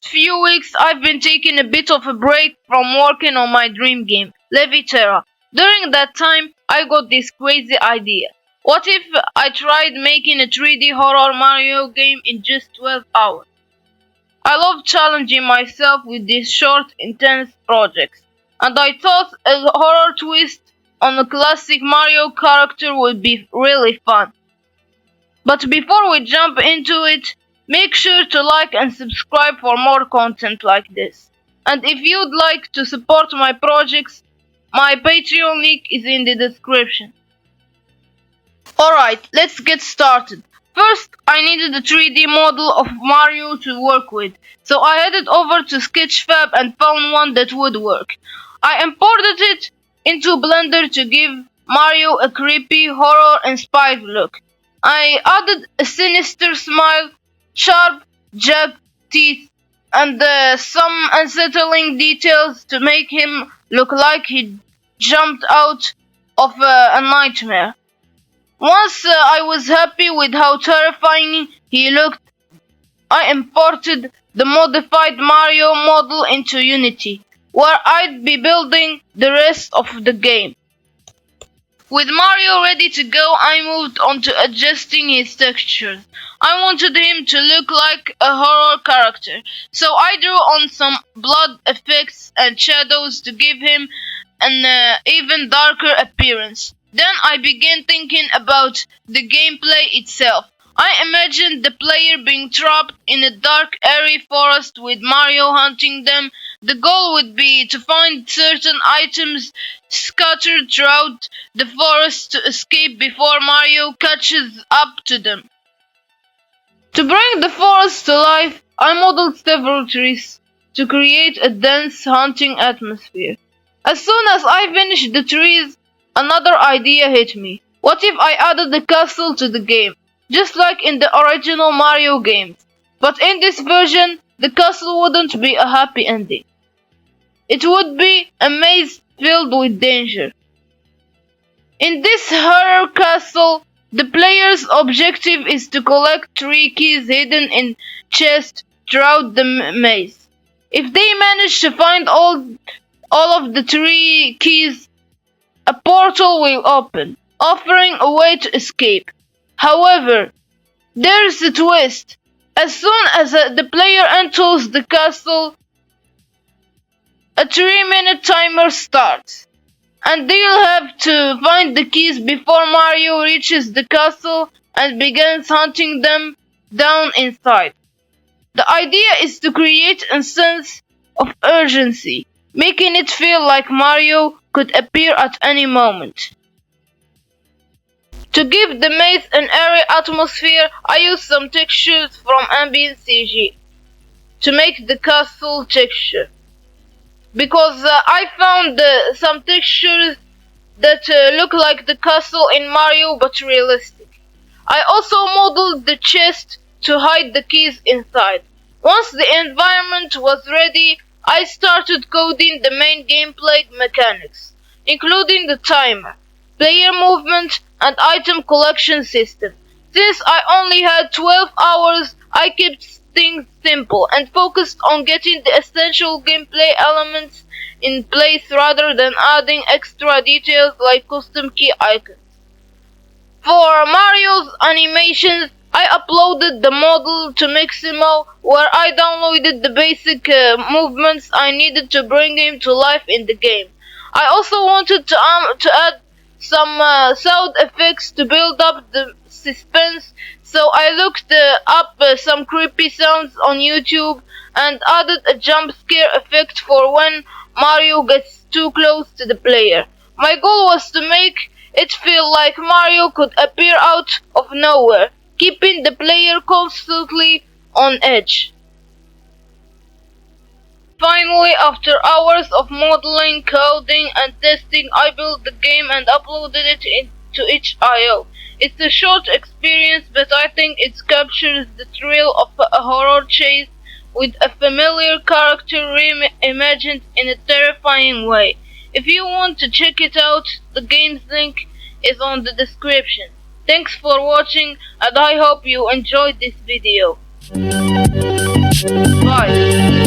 past few weeks, I've been taking a bit of a break from working on my dream game, Levitera. During that time, I got this crazy idea. What if I tried making a 3D horror Mario game in just 12 hours? I love challenging myself with these short, intense projects, and I thought a horror twist on a classic Mario character would be really fun. But before we jump into it, make sure to like and subscribe for more content like this. And if you'd like to support my projects, my Patreon link is in the description. Alright, let's get started. First, I needed a 3D model of Mario to work with, so I headed over to Sketchfab and found one that would work. I imported it into Blender to give Mario a creepy, horror-inspired look. I added a sinister smile, sharp, jagged teeth, and some unsettling details to make him look like he jumped out of a nightmare. Once I was happy with how terrifying he looked, I imported the modified Mario model into Unity, where I'd be building the rest of the game. With Mario ready to go, I moved on to adjusting his textures. I wanted him to look like a horror character, so I drew on some blood effects and shadows to give him an even darker appearance. Then I began thinking about the gameplay itself. I imagined the player being trapped in a dark, airy forest with Mario hunting them. The goal would be to find certain items scattered throughout the forest to escape before Mario catches up to them. To bring the forest to life, I modeled several trees to create a dense hunting atmosphere. As soon as I finished the trees, another idea hit me. What if I added the castle to the game, just like in the original Mario games? But in this version, the castle wouldn't be a happy ending. It would be a maze filled with danger. In this horror castle, the player's objective is to collect 3 keys hidden in chests throughout the maze. If they manage to find all of the 3 keys, a portal will open, offering a way to escape. However, there's a twist. As soon as the player enters the castle, a 3-minute timer starts, and they'll have to find the keys before Mario reaches the castle and begins hunting them down inside. The idea is to create a sense of urgency, making it feel like Mario could appear at any moment. To give the maze an airy atmosphere, I used some textures from Ambient CG to make the castle texture, because I found some textures that look like the castle in Mario but realistic. I also modeled the chest to hide the keys inside. Once the environment was ready, I started coding the main gameplay mechanics, including the timer, player movement, and item collection system. Since I only had 12 hours, I kept things simple and focused on getting the essential gameplay elements in place rather than adding extra details like custom key icons. For Mario's animations, I uploaded the model to Miximo, where I downloaded the basic movements I needed to bring him to life in the game. I also wanted to add some sound effects to build up the suspense, so I looked up some creepy sounds on YouTube and added a jump scare effect for when Mario gets too close to the player. My goal was to make it feel like Mario could appear out of nowhere, keeping the player constantly on edge. Finally, after hours of modeling, coding, and testing, I built the game and uploaded it into itch.io. It's a short experience, but I think it captures the thrill of a horror chase with a familiar character reimagined in a terrifying way. If you want to check it out, the game's link is on the description. Thanks for watching, and I hope you enjoyed this video. Bye.